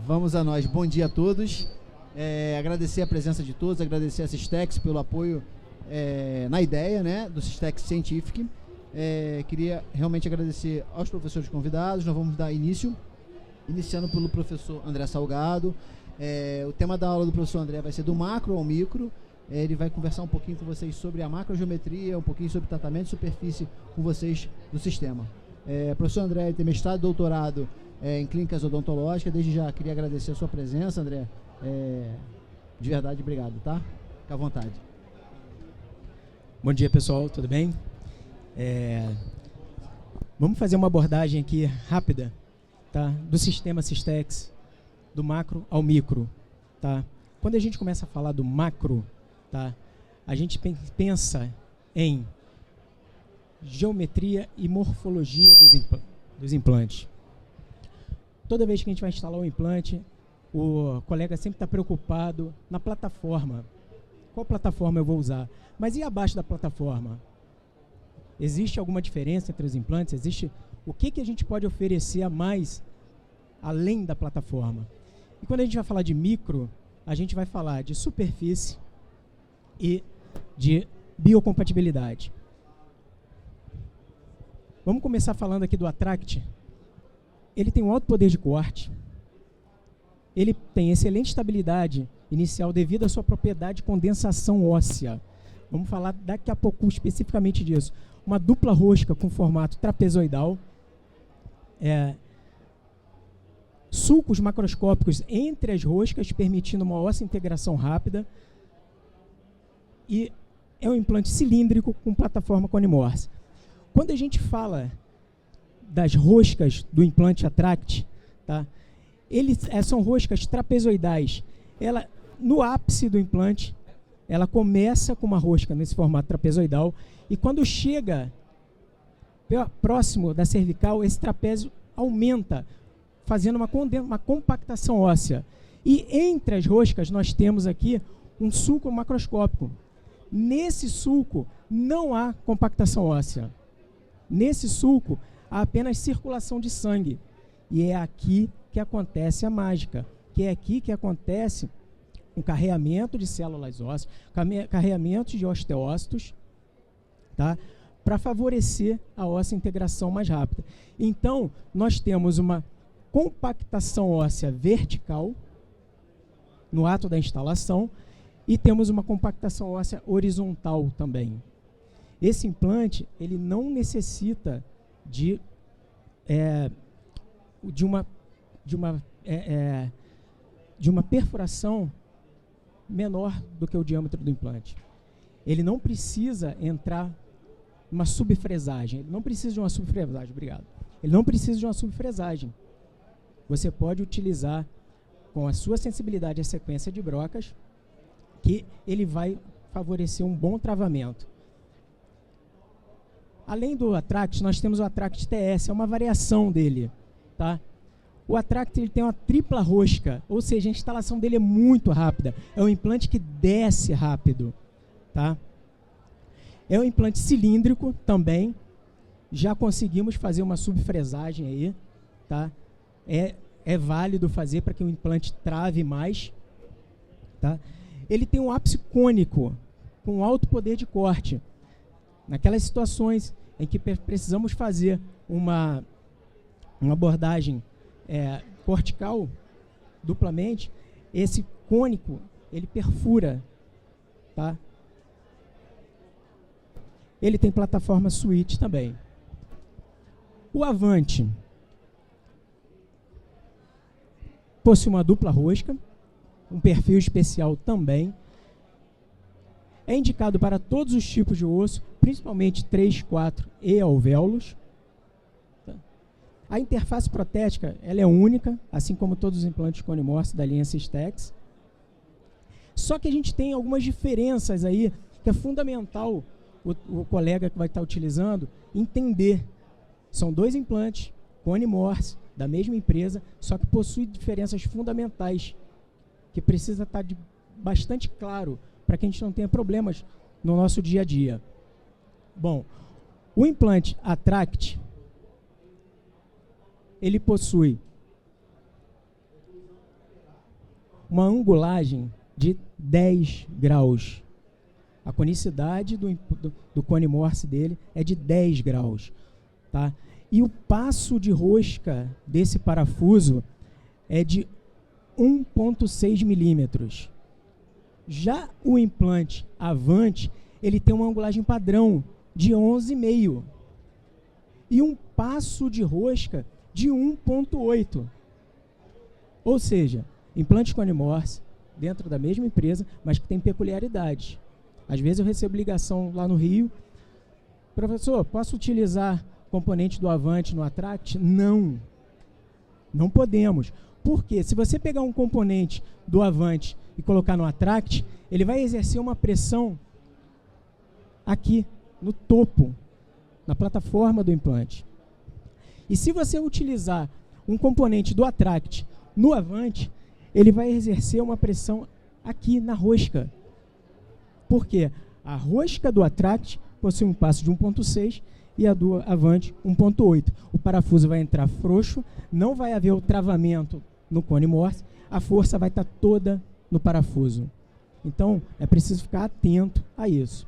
Vamos a nós. Bom dia a todos. Agradecer a presença de todos, agradecer a Systex pelo apoio na ideia, né, do Systex Scientific. Queria realmente agradecer aos professores convidados. Nós vamos dar início, iniciando pelo professor André Salgado. O tema da aula do professor André vai ser do macro ao micro. Ele vai conversar um pouquinho com vocês sobre a macrogeometria, um pouquinho sobre tratamento de superfície com vocês do sistema. Professor André tem mestrado e doutorado em clínicas odontológicas. Desde já queria agradecer a sua presença, André. De verdade, obrigado, tá? Fica à vontade. Bom dia, pessoal, tudo bem? Vamos fazer uma abordagem aqui rápida, tá? Do sistema Systex, do macro ao micro, tá? Quando a gente começa a falar do macro, tá? A gente pensa em geometria e morfologia dos implantes. Toda vez que a gente vai instalar um implante, o colega sempre está preocupado na plataforma. Qual plataforma eu vou usar? Mas e abaixo da plataforma? Existe alguma diferença entre os implantes? O que a gente pode oferecer a mais além da plataforma? E quando a gente vai falar de micro, a gente vai falar de superfície e de biocompatibilidade. Vamos começar falando aqui do Attract. Ele tem um alto poder de corte. Ele tem excelente estabilidade inicial devido à sua propriedade de condensação óssea. Vamos falar daqui a pouco especificamente disso. Uma dupla rosca com formato trapezoidal. Sulcos macroscópicos entre as roscas, permitindo uma óssea integração rápida. E é um implante cilíndrico com plataforma cone Morse. Quando a gente fala das roscas do implante Attract, tá? São roscas trapezoidais. No ápice do implante, ela começa com uma rosca nesse formato trapezoidal e quando chega próximo da cervical, esse trapézio aumenta, fazendo uma compactação óssea. E entre as roscas nós temos aqui um sulco macroscópico. Nesse sulco não há compactação óssea. Nesse sulco há apenas circulação de sangue. E é aqui que acontece a mágica, que é aqui que acontece o carreamento de células ósseas, carreamento de osteócitos, tá? Para favorecer a óssea integração mais rápida. Então, nós temos uma compactação óssea vertical no ato da instalação e temos uma compactação óssea horizontal também. Esse implante, ele não necessita de uma perfuração menor do que o diâmetro do implante. Ele não precisa entrar uma subfresagem. Ele não precisa de uma subfresagem, obrigado. Ele não precisa de uma subfresagem. Você pode utilizar com a sua sensibilidade a sequência de brocas, que ele vai favorecer um bom travamento. Além do Attract, nós temos o Attract TS, é uma variação dele, tá? O Attract ele tem uma tripla rosca, ou seja, a instalação dele é muito rápida. É um implante que desce rápido, tá? É um implante cilíndrico também. Já conseguimos fazer uma subfresagem aí, tá? É válido fazer para que o implante trave mais, tá? Ele tem um ápice cônico com alto poder de corte. Naquelas situações em que precisamos fazer uma abordagem cortical duplamente, esse cônico ele perfura, tá? Ele tem plataforma switch também. O Avante possui uma dupla rosca, um perfil especial também. É indicado para todos os tipos de osso, principalmente 3, 4 e alvéolos. A interface protética ela é única, assim como todos os implantes cone Morse da linha Systex. Só que a gente tem algumas diferenças aí, que é fundamental o colega que vai estar utilizando entender. São dois implantes cone Morse da mesma empresa, só que possuem diferenças fundamentais, que precisa estar bastante claro para que a gente não tenha problemas no nosso dia a dia. Bom, o implante Attract, ele possui uma angulagem de 10 graus. A conicidade do cone Morse dele é de 10 graus. Tá? E o passo de rosca desse parafuso é de 1,6 milímetros. Já o implante Avante, ele tem uma angulagem padrão de 11,5 e um passo de rosca de 1,8. Ou seja, implantes cone Morse dentro da mesma empresa, mas que tem peculiaridades. Às vezes eu recebo ligação lá no Rio: professor, posso utilizar componente do Avante no Attract? Não, não podemos. Por quê? Se você pegar um componente do Avante e colocar no Attract, ele vai exercer uma pressão aqui no topo, na plataforma do implante. E se você utilizar um componente do Attract no Avante, ele vai exercer uma pressão aqui na rosca. Por quê? A rosca do Attract possui um passo de 1,6 e a do Avante 1,8. O parafuso vai entrar frouxo, não vai haver o travamento no cone Morse, a força vai estar toda no parafuso. Então, é preciso ficar atento a isso.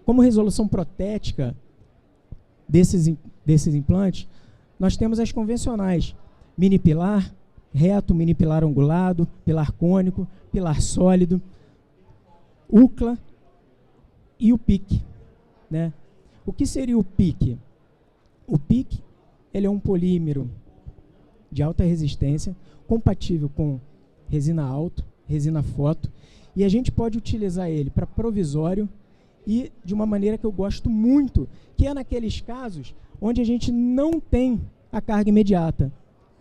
Como resolução protética desses implantes, nós temos as convencionais: mini pilar, reto, mini pilar angulado, pilar cônico, pilar sólido, UCLA e o PIC. Né? O que seria o PIC? O PIC, ele é um polímero de alta resistência, compatível com resina alto, resina foto, e a gente pode utilizar ele para provisório e de uma maneira que eu gosto muito, que é naqueles casos onde a gente não tem a carga imediata,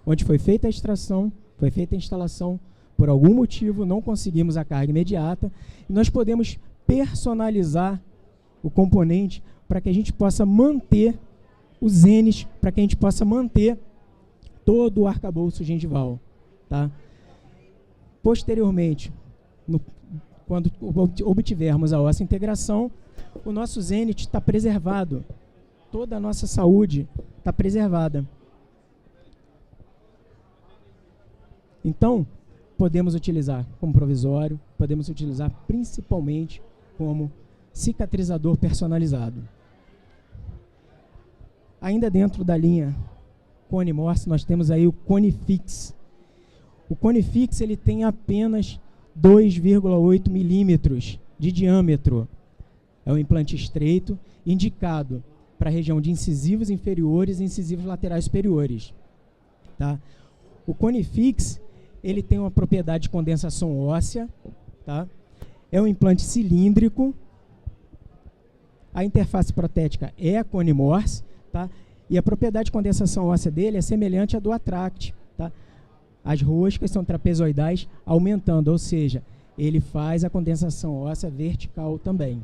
onde foi feita a extração, foi feita a instalação, por algum motivo não conseguimos a carga imediata, e nós podemos personalizar o componente para que a gente possa manter os Zenes, para que a gente possa manter todo o arcabouço gengival. Tá? Posteriormente, quando obtivermos a óssea integração, o nosso Zenit está preservado. Toda a nossa saúde está preservada. Então, podemos utilizar como provisório, podemos utilizar principalmente como cicatrizador personalizado. Ainda dentro da linha cone Morse, nós temos aí o cone Fix. O cone Fix, ele tem apenas 2,8 milímetros de diâmetro. É um implante estreito, indicado para a região de incisivos inferiores e incisivos laterais superiores. Tá? O cone Fix, ele tem uma propriedade de condensação óssea. Tá? É um implante cilíndrico. A interface protética é a cone Morse. Tá? E a propriedade de condensação óssea dele é semelhante à do Attract. Tá? As roscas são trapezoidais aumentando, ou seja, ele faz a condensação óssea vertical também.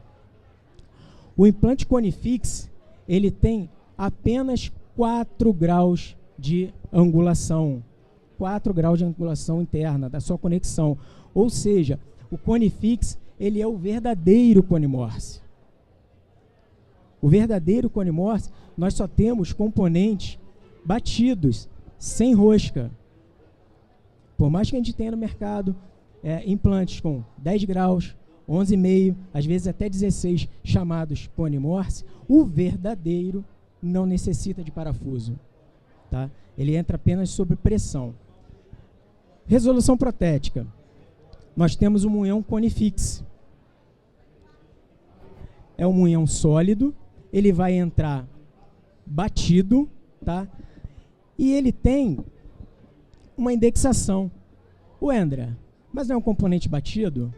O implante cone Fix, ele tem apenas 4 graus de angulação. 4 graus de angulação interna da sua conexão. Ou seja, o cone Fix, ele é o verdadeiro cone Morse. O verdadeiro cone Morse, nós só temos componentes batidos, sem rosca. Por mais que a gente tenha no mercado implantes com 10 graus, 11,5, às vezes até 16, chamados cone Morse, o verdadeiro não necessita de parafuso. Tá? Ele entra apenas sob pressão. Resolução protética. Nós temos um munhão cone Fix. É um munhão sólido, ele vai entrar batido, tá? E ele tem uma indexação. André, mas não é um componente batido?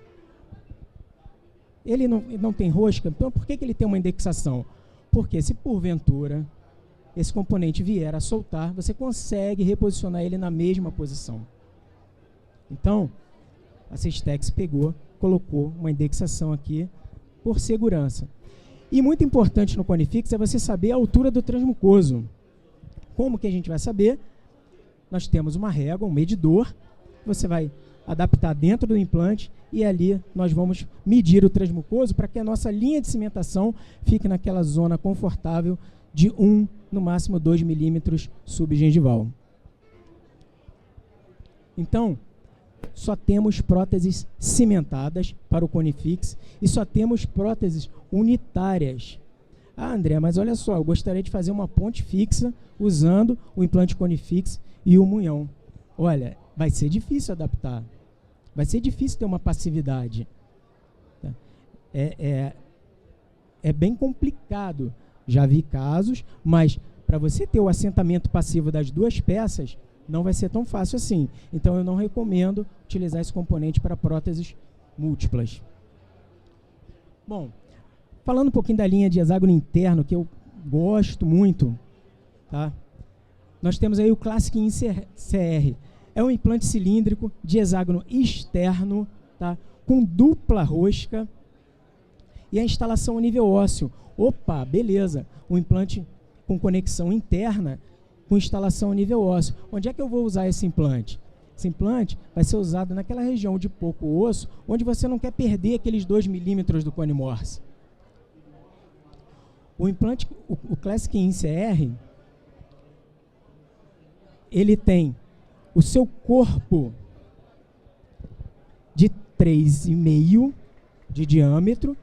Ele não tem rosca, então por que ele tem uma indexação? Porque se porventura esse componente vier a soltar, você consegue reposicionar ele na mesma posição. Então, a Systex pegou, colocou uma indexação aqui por segurança. E muito importante no cone Fix é você saber a altura do transmucoso. Como que a gente vai saber? Nós temos uma régua, um medidor, você vai adaptar dentro do implante e ali nós vamos medir o transmucoso para que a nossa linha de cimentação fique naquela zona confortável de 1, no máximo 2 milímetros subgengival. Então, só temos próteses cimentadas para o Conifix e só temos próteses unitárias. Ah, André, mas olha só, eu gostaria de fazer uma ponte fixa usando o implante Conifix e o munhão. Olha, vai ser difícil adaptar. Vai ser difícil ter uma passividade. É bem complicado. Já vi casos, mas para você ter o assentamento passivo das duas peças, não vai ser tão fácil assim. Então, eu não recomendo utilizar esse componente para próteses múltiplas. Bom, falando um pouquinho da linha de hexágono interno, que eu gosto muito, tá? Nós temos aí o Classic CR. É um implante cilíndrico de hexágono externo, tá? Com dupla rosca e a instalação a nível ósseo. Opa, beleza. Um implante com conexão interna com instalação a nível ósseo. Onde é que eu vou usar esse implante? Esse implante vai ser usado naquela região de pouco osso, onde você não quer perder aqueles 2 milímetros do cone Morse. O implante, o Classic CR, ele tem o seu corpo de 3,5 de diâmetro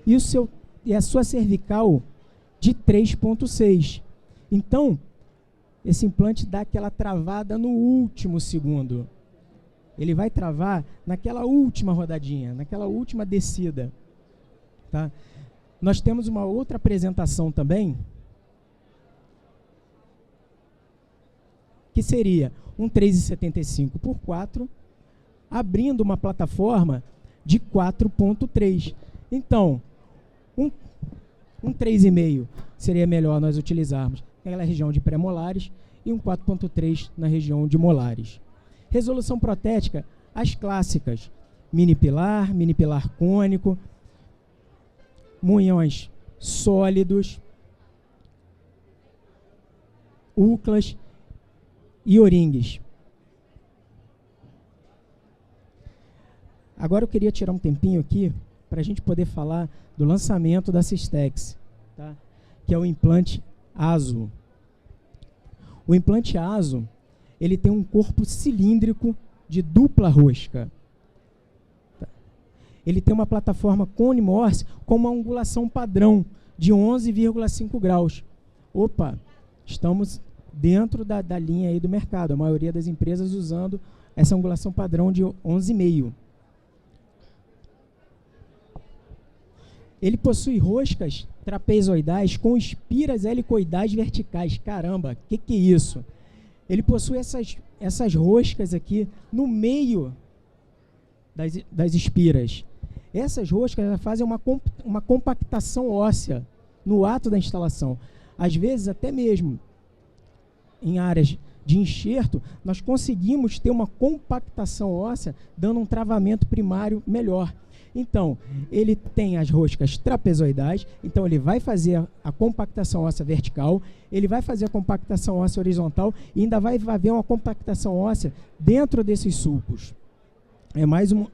e a sua cervical de 3,6. Então, esse implante dá aquela travada no último segundo. Ele vai travar naquela última rodadinha, naquela última descida. Tá? Nós temos uma outra apresentação também, que seria um 3,75 por 4, abrindo uma plataforma de 4,3. Então, um 3,5 seria melhor nós utilizarmos naquela região de pré-molares e um 4,3 na região de molares. Resolução protética, as clássicas, mini pilar cônico, munhões sólidos, UCLAs e O-rings. Agora eu queria tirar um tempinho aqui para a gente poder falar do lançamento da Systex, tá? Que é o implante ASO. O implante ASO, ele tem um corpo cilíndrico de dupla rosca. Tá? Ele tem uma plataforma cone Morse com uma angulação padrão de 11,5 graus. Opa, estamos dentro da linha aí do mercado. A maioria das empresas usando essa angulação padrão de 11,5. Ele possui roscas trapezoidais com espiras helicoidais verticais. Caramba, o que é isso? Ele possui essas roscas aqui no meio das espiras. Essas roscas fazem uma compactação óssea no ato da instalação. Às vezes, até mesmo em áreas de enxerto, nós conseguimos ter uma compactação óssea, dando um travamento primário melhor. Então, ele tem as roscas trapezoidais, então ele vai fazer a compactação óssea vertical, ele vai fazer a compactação óssea horizontal e ainda vai haver uma compactação óssea dentro desses sulcos. É mais um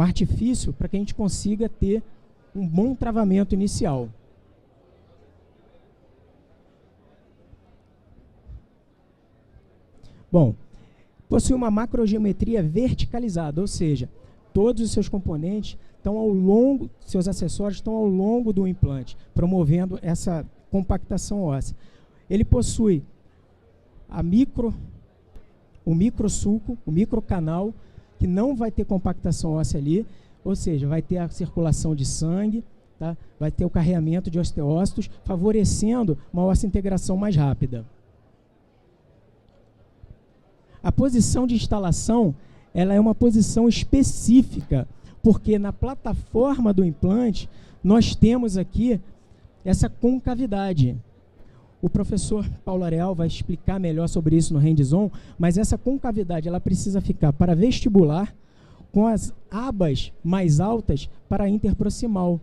artifício para que a gente consiga ter um bom travamento inicial. Bom, possui uma macrogeometria verticalizada, ou seja, todos os seus componentes estão ao longo, seus acessórios estão ao longo do implante, promovendo essa compactação óssea. Ele possui o microsulco, o microcanal, que não vai ter compactação óssea ali, ou seja, vai ter a circulação de sangue, tá? Vai ter o carreamento de osteócitos, favorecendo uma óssea integração mais rápida. A posição de instalação, ela é uma posição específica, porque na plataforma do implante, nós temos aqui essa concavidade. O professor Paulo Areal vai explicar melhor sobre isso no hands-on, mas essa concavidade ela precisa ficar para vestibular, com as abas mais altas para interproximal.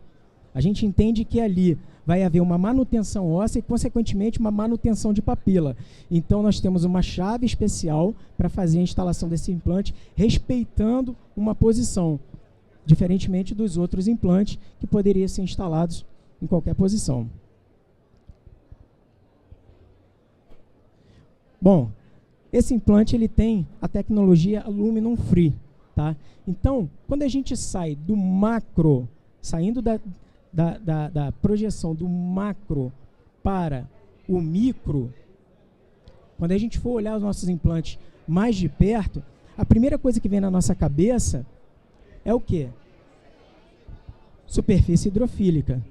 A gente entende que ali vai haver uma manutenção óssea e, consequentemente, uma manutenção de papila. Então, nós temos uma chave especial para fazer a instalação desse implante, respeitando uma posição, diferentemente dos outros implantes que poderiam ser instalados em qualquer posição. Bom, esse implante ele tem a tecnologia Aluminum Free, tá? Então, quando a gente sai do macro, saindo da projeção do macro para o micro, quando a gente for olhar os nossos implantes mais de perto, a primeira coisa que vem na nossa cabeça é o quê? Superfície hidrofílica.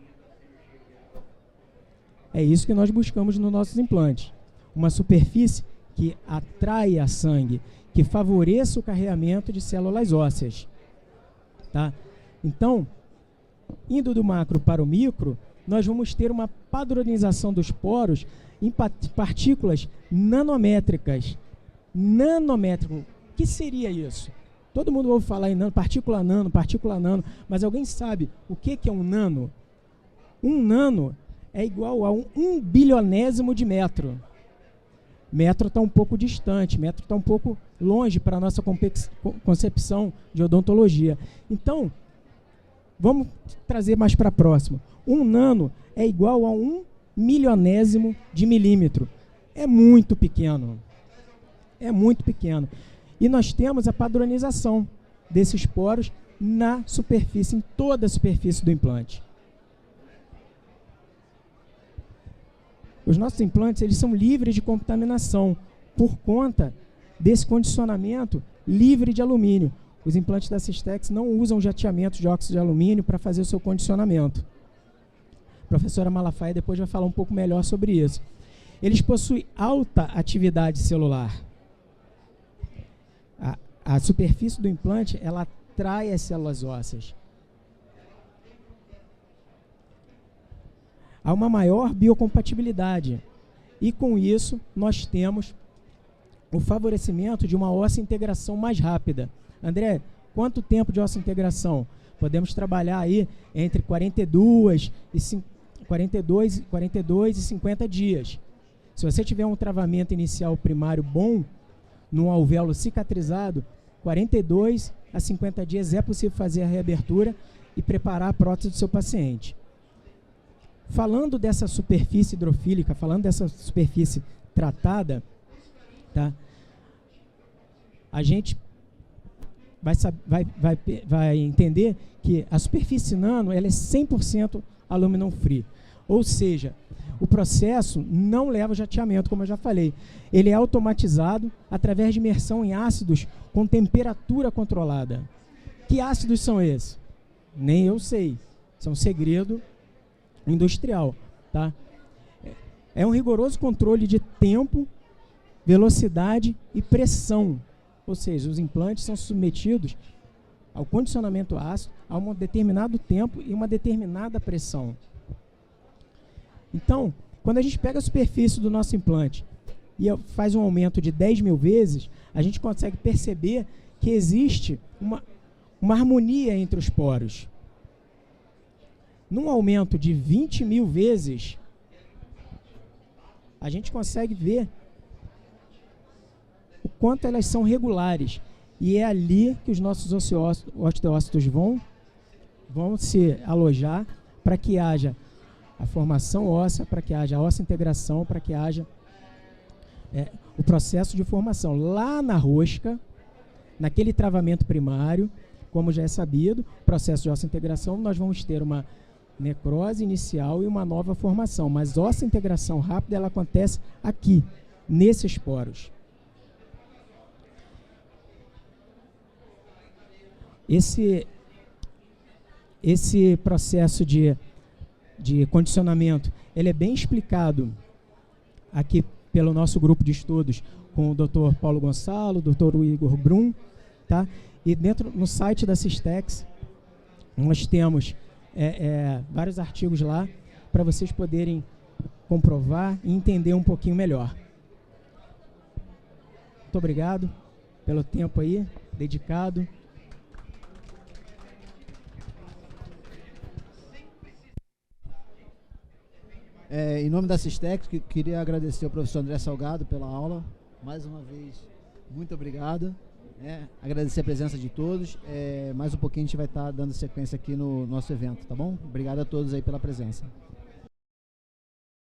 É isso que nós buscamos nos nossos implantes. Uma superfície que atraia sangue, que favoreça o carreamento de células ósseas. Tá? Então, indo do macro para o micro, nós vamos ter uma padronização dos poros em partículas nanométricas. Nanométrico. O que seria isso? Todo mundo ouve falar em partícula nano, mas alguém sabe o que é um nano? Um nano é igual a um bilionésimo de metro. Metro está um pouco distante, metro está um pouco longe para a nossa concepção de odontologia. Então, vamos trazer mais para próximo. Um nano é igual a 1/milionésimo de milímetro. É muito pequeno. É muito pequeno. E nós temos a padronização desses poros na superfície, em toda a superfície do implante. Os nossos implantes eles são livres de contaminação por conta desse condicionamento livre de alumínio. Os implantes da Systex não usam jateamento de óxido de alumínio para fazer o seu condicionamento. A professora Malafaia depois vai falar um pouco melhor sobre isso. Eles possuem alta atividade celular. A superfície do implante ela atrai as células ósseas. Há uma maior biocompatibilidade. E com isso, nós temos o favorecimento de uma óssea-integração mais rápida. André, quanto tempo de óssea-integração? Podemos trabalhar aí entre 42 e 50 dias. Se você tiver um travamento inicial primário bom, num alvéolo cicatrizado, 42 a 50 dias é possível fazer a reabertura e preparar a prótese do seu paciente. Falando dessa superfície hidrofílica, falando dessa superfície tratada, tá? A gente vai entender que a superfície nano ela é 100% aluminum free. Ou seja, o processo não leva jateamento, como eu já falei. Ele é automatizado através de imersão em ácidos com temperatura controlada. Que ácidos são esses? Nem eu sei. Isso é um segredo industrial. Tá? É um rigoroso controle de tempo, velocidade e pressão. Ou seja, os implantes são submetidos ao condicionamento ácido a um determinado tempo e uma determinada pressão. Então, quando a gente pega a superfície do nosso implante e faz um aumento de 10.000 vezes, a gente consegue perceber que existe uma harmonia entre os poros. Num aumento de 20.000 vezes, a gente consegue ver o quanto elas são regulares. E é ali que os nossos osteócitos vão se alojar para que haja a formação óssea, para que haja a óssea-integração, para que haja o processo de formação. Lá na rosca, naquele travamento primário, como já é sabido, processo de óssea-integração, nós vamos ter uma necrose inicial e uma nova formação. Mas óssea-integração rápida, ela acontece aqui, nesses poros. Esse processo de condicionamento, ele é bem explicado aqui pelo nosso grupo de estudos com o Dr. Paulo Gonçalo, o Dr. Igor Brum, tá? E no site da Systex nós temos vários artigos lá para vocês poderem comprovar e entender um pouquinho melhor. Muito obrigado pelo tempo aí dedicado. Em nome da Systex, queria agradecer ao professor André Salgado pela aula. Mais uma vez, muito obrigado. Agradecer a presença de todos. Mais um pouquinho a gente vai estar dando sequência aqui no nosso evento, tá bom? Obrigado a todos aí pela presença.